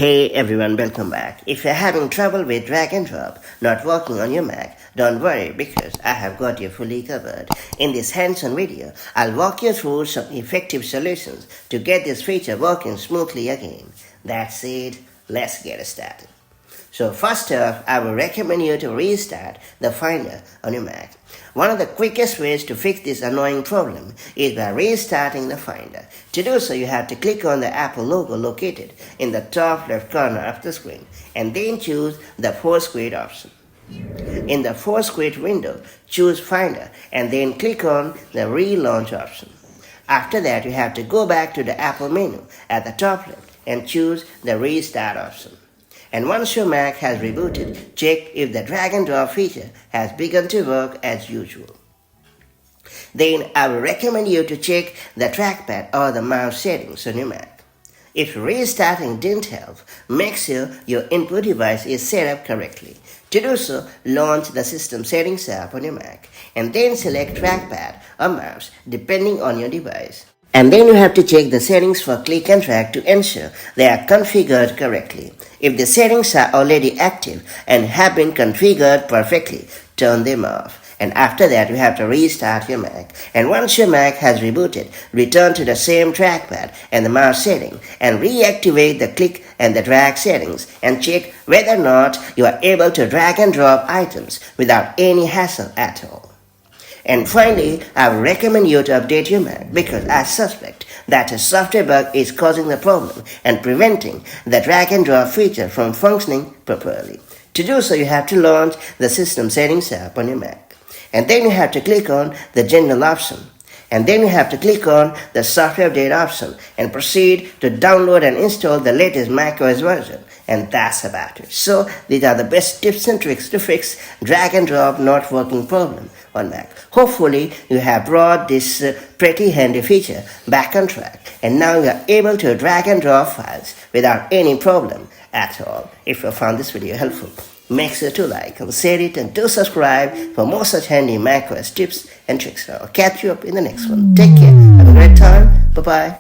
Hey everyone, welcome back. If you're having trouble with drag and drop not working on your Mac, don't worry because I have got you fully covered. In this hands-on video, I'll walk you through some effective solutions to get this feature working smoothly again. That's it, let's get started. So first off, I will recommend you to restart the Finder on your Mac. One of the quickest ways to fix this annoying problem is by restarting the Finder. To do so, you have to click on the Apple logo located in the top left corner of the screen and then choose the 4-square option. In the 4-square window, choose Finder and then click on the Relaunch option. After that, you have to go back to the Apple menu at the top left and choose the Restart option. And once your Mac has rebooted, check if the drag and drop feature has begun to work as usual. Then I will recommend you to check the trackpad or the mouse settings on your Mac. If restarting didn't help, make sure your input device is set up correctly. To do so, launch the System Settings app on your Mac and then select trackpad or mouse depending on your device. And then you have to check the settings for click and drag to ensure they are configured correctly. If the settings are already active and have been configured perfectly, turn them off. And after that, you have to restart your Mac. And once your Mac has rebooted, return to the same trackpad and the mouse setting and reactivate the click and the drag settings and check whether or not you are able to drag and drop items without any hassle at all. And finally, I would recommend you to update your Mac because I suspect that a software bug is causing the problem and preventing the drag and drop feature from functioning properly. To do so, you have to launch the System Settings app on your Mac. And then you have to click on the General option. And then you have to click on the Software Update option and proceed to download and install the latest macOS version. And that's about it. So these are the best tips and tricks to fix drag and drop not working problem on Mac. Hopefully you have brought this pretty handy feature back on track and now you are able to drag and drop files without any problem at all. If you found this video helpful, make sure to like and share it and do subscribe for more such handy macOS tips and tricks. I'll catch you up in the next one. Take care. Have a great time. Bye-bye.